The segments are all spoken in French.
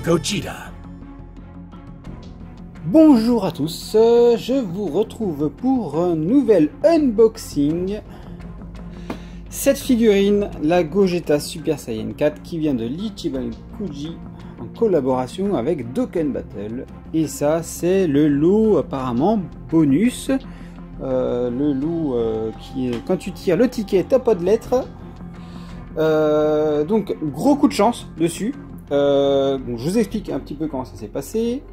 Gogeta. Bonjour à tous, je vous retrouve pour un nouvel unboxing. Cette figurine, la Gogeta Super Saiyan 4 qui vient de l'Ichiban Kuji en collaboration avec Dokkan Battle. Et ça c'est le lot apparemment bonus. Le lot qui est quand tu tires le ticket t'as pas de lettres. Donc gros coup de chance dessus. Bon, je vous explique un petit peu comment ça s'est passé.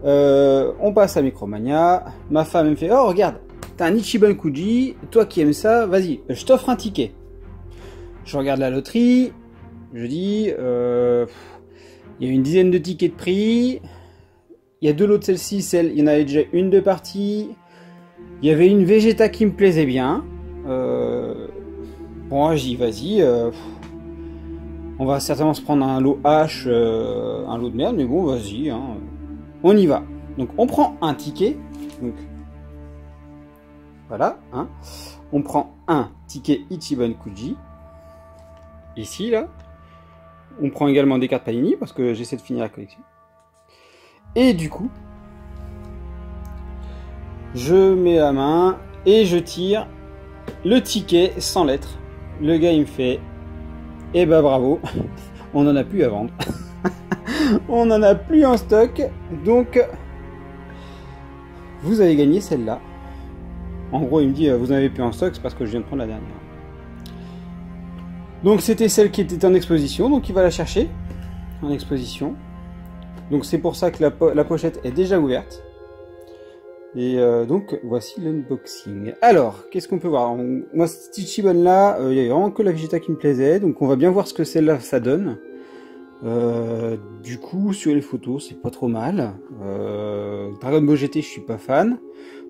On passe à Micromania. Ma femme me fait: oh regarde, t'as un Ichiban Kuji, toi qui aimes ça, vas-y, je t'offre un ticket. Je regarde la loterie, je dis il y a une dizaine de tickets de prix. Il y a deux lots de celle-ci, il y en avait déjà une de partie. Il y avait une Vegeta qui me plaisait bien. Bon, j'y vas-y. On va certainement se prendre un lot H, un lot de merde, mais bon, vas-y, hein, on y va. Donc, on prend un ticket. Donc, voilà, hein. On prend un ticket Ichiban Kuji. Ici, là. On prend également des cartes Panini, parce que j'essaie de finir la collection. Et du coup, je mets la main et je tire le ticket sans lettres. Le gars, il me fait: eh ben bravo, on n'en a plus à vendre. On n'en a plus en stock, donc vous avez gagné celle-là. En gros, il me dit: vous n'en avez plus en stock, c'est parce que je viens de prendre la dernière. Donc c'était celle qui était en exposition, donc il va la chercher en exposition. Donc c'est pour ça que la pochette est déjà ouverte. Et donc voici l'unboxing. Alors, qu'est-ce qu'on peut voir? Moi, cet Ichiban là, il y avait vraiment que la Vegeta qui me plaisait, donc on va bien voir ce que celle-là ça donne. Du coup, sur les photos, c'est pas trop mal. Dragon Ball GT, je suis pas fan.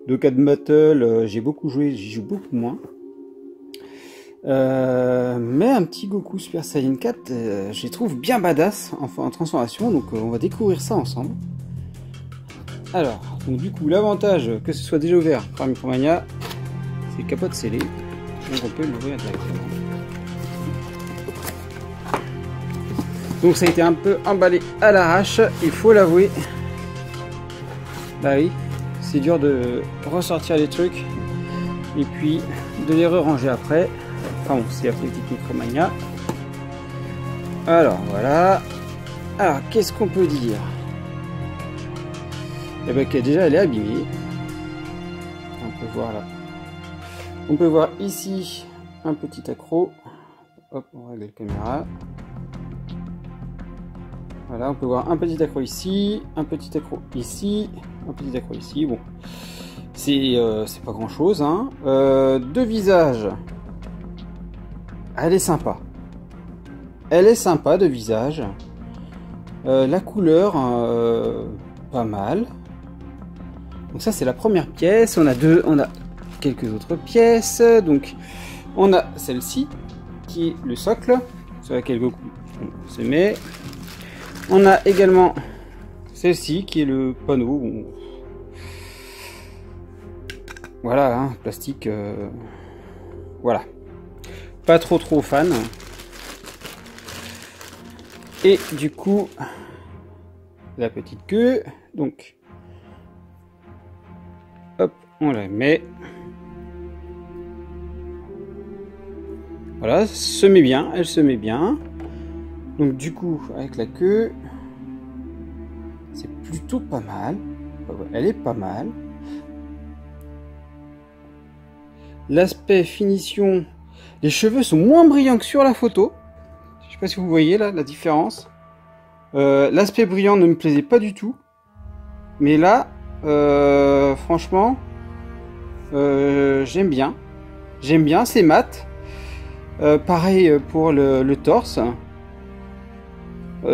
Dokkan Battle, j'ai beaucoup joué, j'y joue beaucoup moins. Mais un petit Goku Super Saiyan 4, je les trouve bien badass en transformation, donc on va découvrir ça ensemble. Alors, donc du coup, l'avantage que ce soit déjà ouvert par Micromania, c'est capote scellée, donc on peut l'ouvrir directement. Donc ça a été un peu emballé à l'arrache, il faut l'avouer. Bah oui, c'est dur de ressortir les trucs et puis de les ranger après. Enfin bon, c'est la politique Micromania. Alors voilà. Alors qu'est-ce qu'on peut dire? Et bien déjà elle est abîmée. On peut voir là. On peut voir ici un petit accro. Hop, on règle la caméra. Voilà, on peut voir un petit accro ici, un petit accro ici, un petit accro ici. Bon, c'est pas grand chose, hein. De visage. Elle est sympa. Elle est sympa de visage. La couleur, pas mal. Donc ça c'est la première pièce. On a quelques autres pièces. Donc on a celle-ci qui est le socle sur laquelle Goku se met. On a également celle-ci qui est le panneau. Bon. Voilà, hein, plastique. Voilà. Pas trop fan. Et du coup, la petite queue. Donc, hop, on la met. Voilà, se met bien, elle se met bien. Donc du coup, avec la queue, c'est plutôt pas mal. Elle est pas mal. L'aspect finition, les cheveux sont moins brillants que sur la photo. Je sais pas si vous voyez là la différence. L'aspect brillant ne me plaisait pas du tout. Mais là, franchement, j'aime bien. J'aime bien, c'est mat. Pareil pour le torse.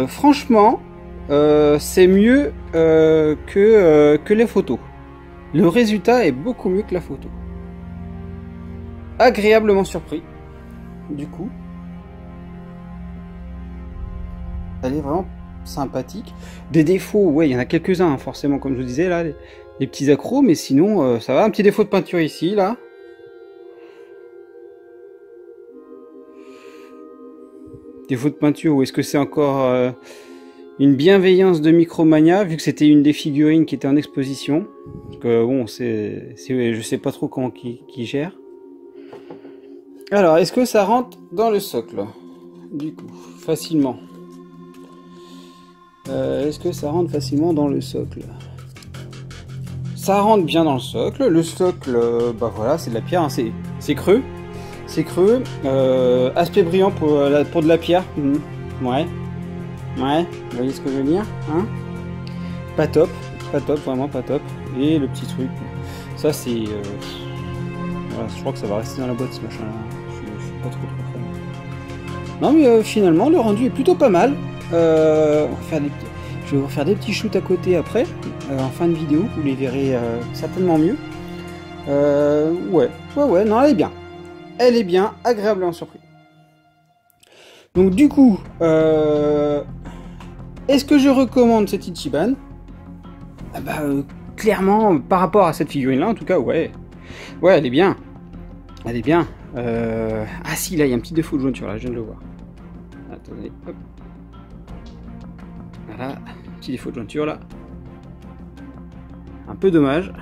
Franchement, c'est mieux que les photos. Le résultat est beaucoup mieux que la photo. Agréablement surpris. Du coup, elle est vraiment sympathique. Des défauts, ouais, il y en a quelques-uns, hein, forcément, comme je vous disais là, les petits accros, mais sinon, ça va. Un petit défaut de peinture ici, là. Défaut de peinture, ou est-ce que c'est encore une bienveillance de Micromania, vu que c'était une des figurines qui était en exposition. Donc, bon, je sais pas trop comment qui gère. Alors, est-ce que ça rentre dans le socle? Du coup, facilement. Est-ce que ça rentre facilement dans le socle? Ça rentre bien dans le socle. Le socle, bah voilà, c'est de la pierre, hein, c'est creux. C'est creux. Aspect brillant pour de la pierre. Ouais. Ouais, vous voyez ce que je veux dire, hein? Pas top, vraiment pas top. Et le petit truc, ça c'est... voilà, je crois que ça va rester dans la boîte ce machin là. Je suis pas trop fan. Non mais finalement le rendu est plutôt pas mal. Je vais vous refaire des petits shoots à côté après, en fin de vidéo, vous les verrez certainement mieux. Ouais, non elle est bien. Elle est bien, agréablement surpris. Donc du coup, est-ce que je recommande cette Ichiban? Ah bah, clairement, par rapport à cette figurine-là, en tout cas, ouais. Ouais, elle est bien. Elle est bien. Ah si, là, il y a un petit défaut de jointure, là, je viens de le voir. Attendez, hop. Voilà, petit défaut de jointure, là. Un peu dommage.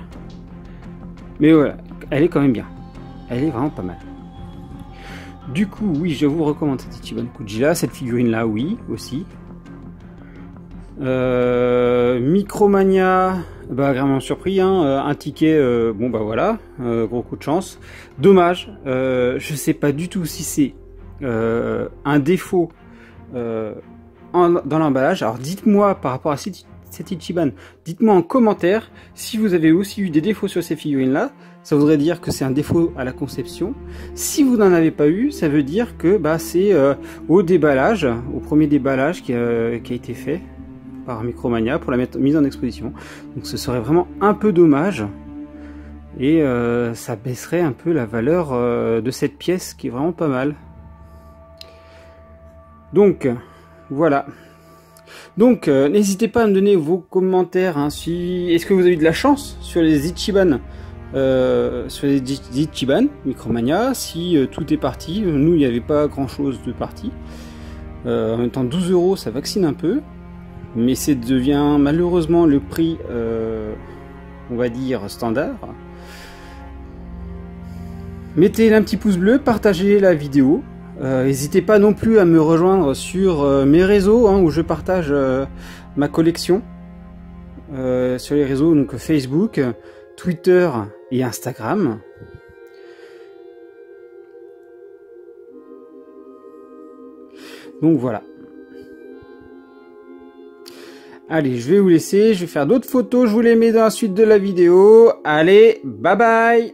Mais voilà, elle est quand même bien. Elle est vraiment pas mal. Du coup, oui, je vous recommande cette Ichiban Kuji-là. Cette figurine-là, oui, aussi. Micromania, bah agréablement surpris, hein, un ticket, bon bah voilà, gros coup de chance. Dommage, je sais pas du tout si c'est un défaut dans l'emballage. Alors dites-moi par rapport à cette Ichiban, dites-moi en commentaire si vous avez aussi eu des défauts sur ces figurines là. Ça voudrait dire que c'est un défaut à la conception. Si vous n'en avez pas eu, ça veut dire que bah, c'est au déballage, au premier déballage qui a été fait par Micromania pour la mise en exposition. Donc ce serait vraiment un peu dommage et ça baisserait un peu la valeur de cette pièce qui est vraiment pas mal. Donc voilà. Donc n'hésitez pas à me donner vos commentaires, hein, si est-ce que vous avez eu de la chance sur les Ichiban, Micromania, si tout est parti. Nous il n'y avait pas grand chose de parti. En même temps 12 €, ça vaccine un peu. Mais ça devient malheureusement le prix, on va dire, standard. Mettez un petit pouce bleu, partagez la vidéo. N'hésitez pas non plus à me rejoindre sur mes réseaux, hein, où je partage ma collection. Sur les réseaux, donc Facebook, Twitter et Instagram. Donc voilà. Allez, je vais vous laisser, je vais faire d'autres photos, je vous les mets dans la suite de la vidéo. Allez, bye bye!